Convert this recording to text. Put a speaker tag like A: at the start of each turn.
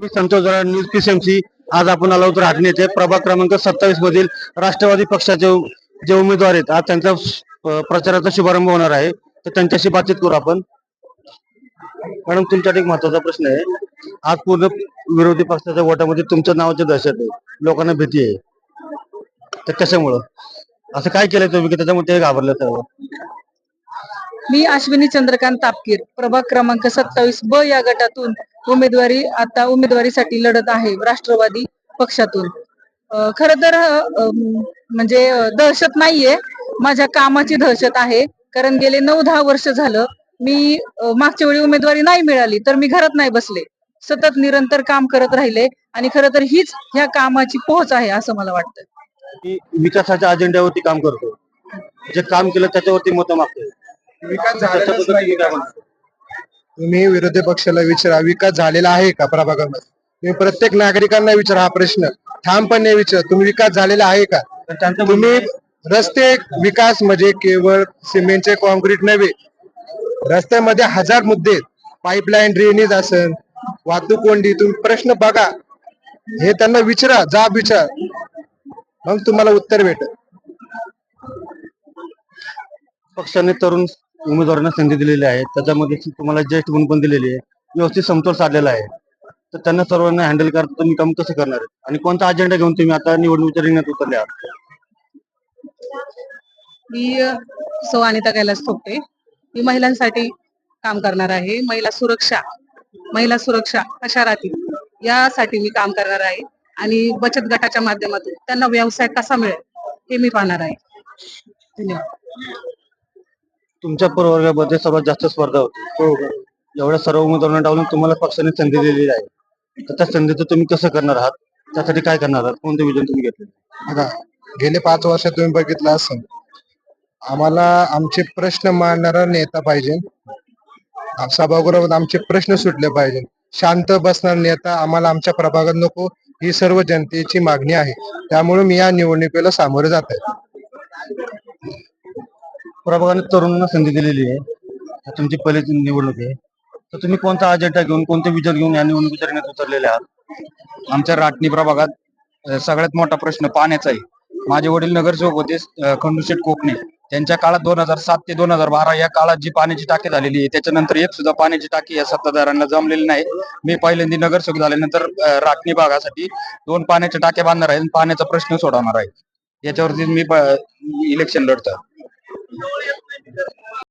A: मी संतोष जरा news PCMC. आज आपण आलो होतो राहणी येथे प्रभाग क्रमांक 27 मधील राष्ट्रवादी पक्षाचे जे उमेदवार आहेत आज त्यांचा प्रचाराचा शुभारंभ होणार आहे. तर त्यांच्याशी बातचीत करू आपण. मॅडम, तुमच्यासाठी एक महत्वाचा प्रश्न आहे. आज पूर्ण विरोधी पक्षाच्या वोटामध्ये तुमच्या नावाची दहशत आहे, लोकांना भीती आहे. तर कशामुळं असं काय केलंय तुम्ही की त्याच्यामुळे ते घाबरलं सर्व?
B: मी अश्विनी चंद्रकांत तापकीर, प्रभाग क्रमांक 27 ब या गटातून उमेदवारीसाठी लढत आहे राष्ट्रवादी पक्षातून. खर तर म्हणजे दहशत नाहीये, माझ्या कामाची दहशत आहे. कारण गेले 9-10 वर्ष झालं मी मागच्या वेळी उमेदवारी नाही मिळाली तर मी घरात नाही बसले, सतत निरंतर काम करत राहिले आणि खर तर हीच ह्या कामाची पोहोच आहे असं मला वाटतं.
A: की विकासाच्या अजेंड्यावरती काम करतो, जे काम केलं त्याच्यावरती मतं मागतोय.
C: विकास झालेलाच
A: त्याच्याबद्दल
C: नाहीये.
A: तुम्ही काय म्हणता?
C: तुम्ही विरोधी पक्षाला विचारा, विकास झालेला आहे का प्रभागामध्ये? तुम्ही प्रत्येक नागरिकांना विचारा हा प्रश्न, ठामपणे विचारा, तुम्ही विकास झालेला आहे का?
A: तर त्यांचं
C: तुम्ही रस्ते विकास म्हणजे केवळ सिमेंटचे कॉन्क्रीट नव्हे, रस्त्यामध्ये हजार मुद्दे, पाईपलाईन, ड्रेनेज असेल, वाहतूक कोंडी, तुम्ही प्रश्न बघा, हे त्यांना विचारा, जाब विचार, मग तुम्हाला उत्तर भेटेल.
A: पक्षाने तरुण उमेदवारांना संधी दिलेली आहे, त्याच्यामध्ये तुम्हाला ज्येष्ठ गुण पण दिलेली आहे, व्यवस्थित समतोल साधलेला आहे. तर त्यांना सर्वांना हँडल करता तुम्ही काम कसं करणार आहे आणि कोणता अजेंडा घेऊन तुम्ही आता निवडणुकीच्या रिंगणात उतरले आहात?
B: मी सौ अनिता कैलास थोपटे, मी महिलांसाठी काम करणार आहे. महिला सुरक्षा कशा राहतील यासाठी मी काम करणार आहे आणि बचत गटाच्या माध्यमातून त्यांना व्यवसाय कसा मिळेल हे मी पाहणार आहे. धन्यवाद.
A: तुमच्या प्रवर्गामध्ये सर्वात जास्त स्पर्धा होती. एवढ्या सर्व उमेदवारांना डावलून तुम्हाला पक्षाने संधी दिलेली आहे. तर त्या संधीचं तुम्ही कसं करणार आहात, त्यासाठी काय करणार आहात, कोणते विजन तुम्ही घेतले?
C: बघा, गेले 5 वर्ष तुम्ही बघितलं असेल, आम्हाला आमचे प्रश्न मांडणारा नेता पाहिजे. सभागृहात आमचे प्रश्न सुटले पाहिजे. शांत बसणारा नेता आम्हाला आमच्या प्रभागात नको, ही सर्व जनतेची मागणी आहे. त्यामुळे मी या निवडणुकीला सामोरे जात आहे.
A: प्रभागाने तरुणांना संधी दिलेली आहे, तर तुमची पहिली निवडणूक आहे. तर तुम्ही कोणता अजेंडा घेऊन, कोणते विजन घेऊन या निवडणुकीच्या रिंगणात उतरलेले आहात?
D: आमच्या राटणी प्रभागात सगळ्यात मोठा प्रश्न पाण्याचा आहे. माझे वडील नगरसेवक होते खंडूशेठ कोकणे. त्यांच्या काळात 2007 ते 2012 या काळात जी पाण्याची टाकी झालेली आहे, त्याच्यानंतर एक सुद्धा पाण्याची टाकी या सत्ताधाऱ्यांना जमलेली नाही. मी पहिल्यांदा नगरसेवक झाल्यानंतर राटणी भागासाठी 2 पाण्याच्या टाक्या बांधणार आहे आणि पाण्याचा प्रश्न सोडवणार आहे. याच्यावरती मी इलेक्शन लढतो.